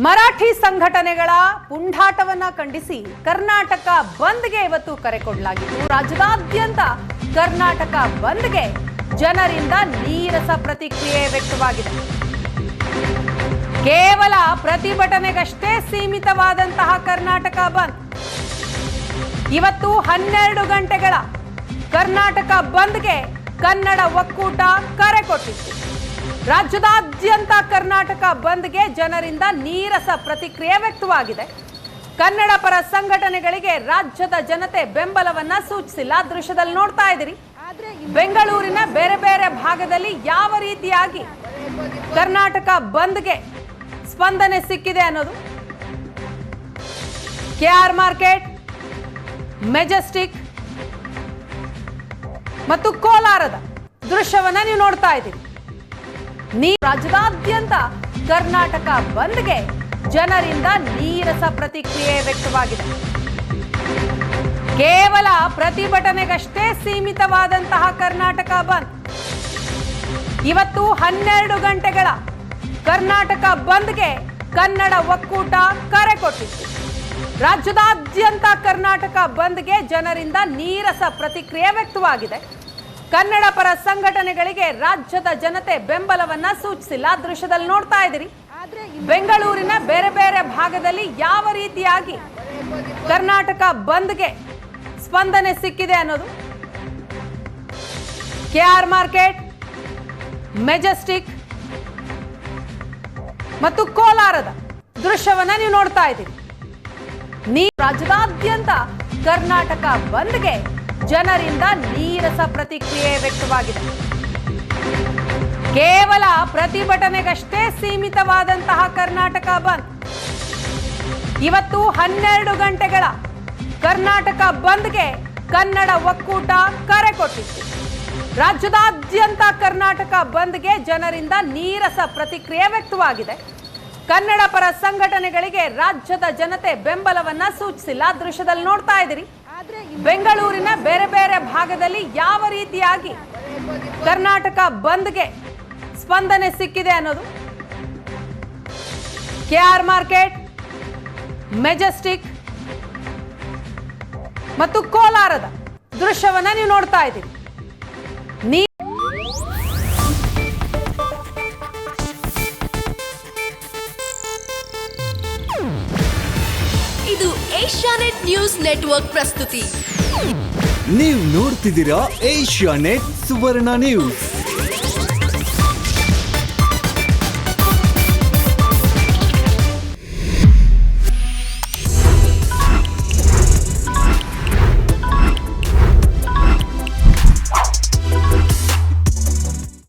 ಮರಾಠಿ ಸಂಘಟನೆಗಳ ಪುಂಡಾಟವನ್ನ ಖಂಡಿಸಿ ಕರ್ನಾಟಕ ಬಂದ್ಗೆ ಇವತ್ತು ಕರೆ ಕೊಡಲಾಗಿತ್ತು. ರಾಜ್ಯದಾದ್ಯಂತ ಕರ್ನಾಟಕ ಬಂದ್ಗೆ ಜನರಿಂದ ನೀರಸ ಪ್ರತಿಕ್ರಿಯೆ ವ್ಯಕ್ತವಾಗಿದೆ. ಕೇವಲ ಪ್ರತಿಭಟನೆಗಷ್ಟೇ ಸೀಮಿತವಾದಂತಹ ಕರ್ನಾಟಕ ಬಂದ್ ಇವತ್ತು 12 ಗಂಟೆಗಳ ಕರ್ನಾಟಕ ಬಂದ್ಗೆ ಕನ್ನಡ ಒಕ್ಕೂಟ ಕರೆ ಕೊಟ್ಟಿತ್ತು. ರಾಜ್ಯದಾದ್ಯಂತ ಕರ್ನಾಟಕ ಬಂದ್ಗೆ ಜನರಿಂದ ನೀರಸ ಪ್ರತಿಕ್ರಿಯೆ ವ್ಯಕ್ತವಾಗಿದೆ. ಕನ್ನಡ ಪರ ಸಂಘಟನೆಗಳಿಗೆ ರಾಜ್ಯದ ಜನತೆ ಬೆಂಬಲವನ್ನ ಸೂಚಿಸಿಲ್ಲ. ದೃಶ್ಯದಲ್ಲಿ ನೋಡ್ತಾ ಇದ್ದೀರಿ, ಬೆಂಗಳೂರಿನ ಬೇರೆ ಬೇರೆ ಭಾಗದಲ್ಲಿ ಯಾವ ರೀತಿಯಾಗಿ ಕರ್ನಾಟಕ ಬಂದ್ಗೆ ಸ್ಪಂದನೆ ಸಿಕ್ಕಿದೆ ಅನ್ನೋದು. ಕೆಆರ್ ಮಾರ್ಕೆಟ್, ಮೆಜೆಸ್ಟಿಕ್ ಮತ್ತು ಕೋಲಾರದ ದೃಶ್ಯವನ್ನ ನೀವು ನೋಡ್ತಾ ಇದ್ದೀರಿ. ರಾಜ್ಯದಾದ್ಯಂತ ಕರ್ನಾಟಕ ಬಂದ್ಗೆ ಜನರಿಂದ ನೀರಸ ಪ್ರತಿಕ್ರಿಯೆ ವ್ಯಕ್ತವಾಗಿದೆ. ಕೇವಲ ಪ್ರತಿಭಟನೆಗಷ್ಟೇ ಸೀಮಿತವಾದಂತಹ ಕರ್ನಾಟಕ ಬಂದ್ ಇವತ್ತು 12 ಗಂಟೆಗಳ ಕರ್ನಾಟಕ ಬಂದ್ಗೆ ಕನ್ನಡ ಒಕ್ಕೂಟ ಕರೆ ಕೊಟ್ಟಿತ್ತು. ರಾಜ್ಯದಾದ್ಯಂತ ಕರ್ನಾಟಕ ಬಂದ್ಗೆ ಜನರಿಂದ ನೀರಸ ಪ್ರತಿಕ್ರಿಯೆ ವ್ಯಕ್ತವಾಗಿದೆ. ಕನ್ನಡ ಪರ ಸಂಘಟನೆಗಳಿಗೆ ರಾಜ್ಯದ ಜನತೆ ಬೆಂಬಲವನ್ನ ಸೂಚಿಸಿಲ್ಲ. ದೃಶ್ಯದಲ್ಲಿ ನೋಡ್ತಾ ಇದ್ದೀರಿ, ಬೆಂಗಳೂರಿನ ಬೇರೆ ಬೇರೆ ಭಾಗದಲ್ಲಿ ಯಾವ ರೀತಿಯಾಗಿ ಕರ್ನಾಟಕ ಬಂದ್ಗೆ ಸ್ಪಂದನೆ ಸಿಕ್ಕಿದೆ ಅನ್ನೋದು. ಕೆಆರ್ ಮಾರ್ಕೆಟ್, ಮೆಜೆಸ್ಟಿಕ್ ಮತ್ತು ಕೋಲಾರದ ದೃಶ್ಯವನ್ನ ನೀವು ನೋಡ್ತಾ ಇದ್ದೀರಿ. ರಾಜ್ಯದಾದ್ಯಂತ ಕರ್ನಾಟಕ ಬಂದ್ಗೆ ಜನರಿಂದ ನೀರಸ ಪ್ರತಿಕ್ರಿಯೆ ವ್ಯಕ್ತವಾಗಿದೆ. ಕೇವಲ ಪ್ರತಿಭಟನೆಗಷ್ಟೇ ಸೀಮಿತವಾದಂತಹ ಕರ್ನಾಟಕ ಬಂದ್ ಇವತ್ತು 12 ಗಂಟೆಗಳ ಕರ್ನಾಟಕ ಬಂದ್ಗೆ ಕನ್ನಡ ಒಕ್ಕೂಟ ಕರೆ ಕೊಟ್ಟಿತ್ತು. ರಾಜ್ಯದಾದ್ಯಂತ ಕರ್ನಾಟಕ ಬಂದ್ಗೆ ಜನರಿಂದ ನೀರಸ ಪ್ರತಿಕ್ರಿಯೆ ವ್ಯಕ್ತವಾಗಿದೆ. ಕನ್ನಡ ಪರ ಸಂಘಟನೆಗಳಿಗೆ ರಾಜ್ಯದ ಜನತೆ ಬೆಂಬಲವನ್ನ ಸೂಚಿಸಿಲ್ಲ. ದೃಶ್ಯದಲ್ಲಿ ನೋಡ್ತಾ ಇದ್ದೀರಿ, ಬೆಂಗಳೂರಿನ ಬೇರೆ ಬೇರೆ ಭಾಗದಲ್ಲಿ ಯಾವ ರೀತಿಯಾಗಿ ಕರ್ನಾಟಕ ಬಂದ್ಗೆ ಸ್ಪಂದನೆ ಸಿಕ್ಕಿದೆ ಅನ್ನೋದು. ಕೆಆರ್ ಮಾರ್ಕೆಟ್, ಮೆಜೆಸ್ಟಿಕ್ ಮತ್ತು ಕೋಲಾರದ ದೃಶ್ಯವನ್ನ ನೀವು ನೋಡ್ತಾ ಇದ್ದೀರಿ. ಇದು ಏಷ್ಯಾನೆಟ್ ನ್ಯೂಸ್ ನೆಟ್ವರ್ಕ್ ಪ್ರಸ್ತುತಿ. ನೀವು ನೋಡ್ತಿದ್ದೀರಾ ಏಷ್ಯಾನೆಟ್ ಸುವರ್ಣ ನ್ಯೂಸ್.